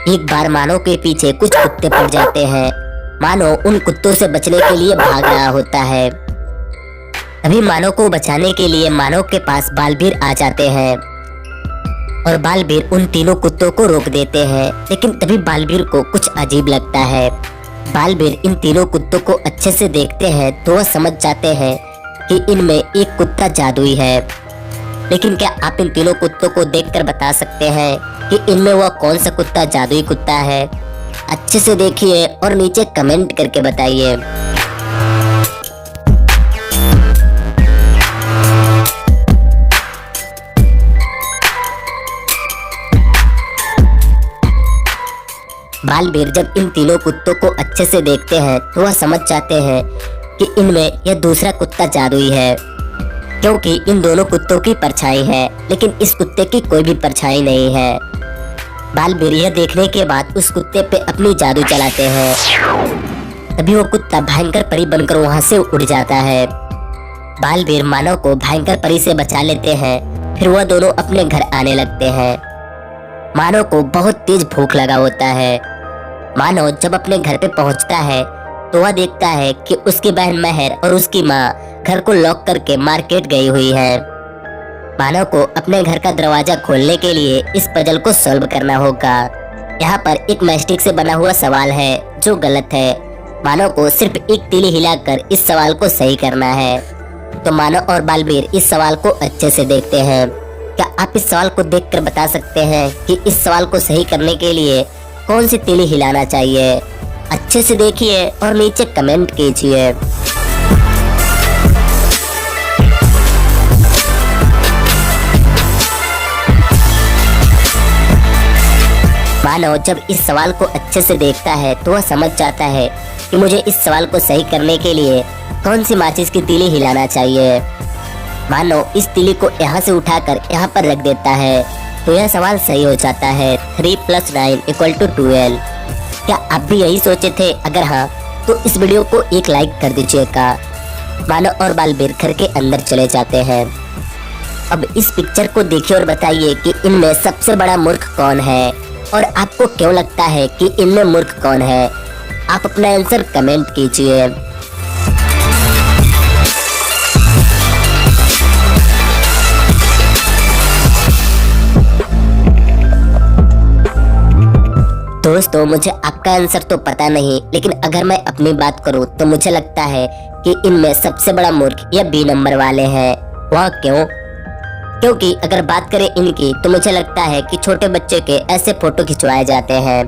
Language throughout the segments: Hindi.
एक बार मानव के पीछे कुछ कुत्ते पड़ जाते हैं। मानव उन कुत्तों से बचने के लिए भाग रहा होता है। तभी मानव को बचाने के लिए मानव के पास बालवीर आ जाते हैं और बालवीर उन तीनों कुत्तों को रोक देते हैं। लेकिन तभी बालवीर को कुछ अजीब लगता है। बालवीर इन तीनों कुत्तों को अच्छे से देखते हैं तो वह समझ जाते हैं कि इनमें एक कुत्ता जादुई है। लेकिन क्या आप इन तीनों कुत्तों को देखकर बता सकते हैं कि इनमें वह कौन सा कुत्ता जादुई कुत्ता है? अच्छे से देखिए और नीचे कमेंट करके बताइए। बालवीर जब इन तीनों कुत्तों को अच्छे से देखते हैं तो वह समझ जाते हैं कि इनमें यह दूसरा कुत्ता जादुई है, क्योंकि इन दोनों कुत्तों की परछाई है लेकिन इस कुत्ते की कोई भी परछाई नहीं है। बालवीर यह देखने के बाद उस कुत्ते पे अपनी जादू चलाते हैं। तभी वो कुत्ता भयंकर परी बनकर वहां से उड़ जाता है। बालवीर मानव को भयंकर परी से बचा लेते हैं। फिर वह दोनों अपने घर आने लगते हैं। मानव को बहुत तेज भूख लगा होता है। मानव जब अपने घर पे पहुंचता है तो वह देखता है कि उसकी बहन महर और उसकी माँ घर को लॉक करके मार्केट गई हुई है। मानव को अपने घर का दरवाजा खोलने के लिए इस पजल को सॉल्व करना होगा। यहाँ पर एक मैस्टिक से बना हुआ सवाल है जो गलत है। मानव को सिर्फ एक तीली हिलाकर इस सवाल को सही करना है। तो मानव और बालवीर इस सवाल को अच्छे से देखते हैं। क्या आप इस सवाल को देखकर बता सकते हैं कि इस सवाल को सही करने के लिए कौन सी तीली हिलाना चाहिए? अच्छे से देखिए और नीचे कमेंट कीजिए। मानव जब इस सवाल को अच्छे से देखता है तो वह समझ जाता है कि मुझे इस सवाल को सही करने के लिए कौन सी माचिस की तीली हिलाना चाहिए। मानव इस तीली को यहाँ से उठाकर यहाँ पर रख देता है तो यह सवाल सही हो जाता है। 3 + 9 = 12। क्या आप भी यही सोचे थे? अगर हाँ तो इस वीडियो को एक लाइक कर दीजिएगा। मानव और बालवीर घर के अंदर चले जाते हैं। अब इस पिक्चर को देखिए और बताइए कि इनमें सबसे बड़ा मूर्ख कौन है और आपको क्यों लगता है कि इनमें मूर्ख कौन है? आप अपना आंसर कमेंट कीजिए। दोस्तों मुझे आपका आंसर तो पता नहीं, लेकिन अगर मैं अपनी बात करूं तो मुझे लगता है कि इनमें सबसे बड़ा मूर्ख यह बी नंबर वाले हैं। वह क्यों? क्योंकि अगर बात करें इनकी तो मुझे लगता है कि छोटे बच्चे के ऐसे फोटो खिंचवाए जाते हैं,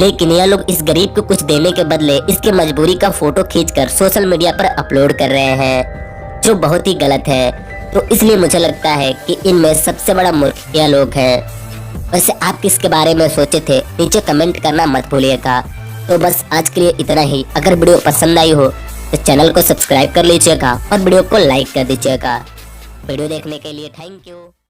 लेकिन यह लोग इस गरीब को कुछ देने के बदले इसके मजबूरी का फोटो खींचकर सोशल मीडिया पर अपलोड कर रहे हैं, जो बहुत ही गलत है। तो इसलिए मुझे लगता है कि इनमें सबसे बड़ा मूर्ख यह लोग हैं। वैसे आप किसके बारे में सोचे थे नीचे कमेंट करना मत भूलिएगा। तो बस आज के लिए इतना ही। अगर वीडियो पसंद आई हो तो चैनल को सब्सक्राइब कर लीजिएगा और वीडियो को लाइक कर दीजिएगा। वीडियो देखने के लिए थैंक यू।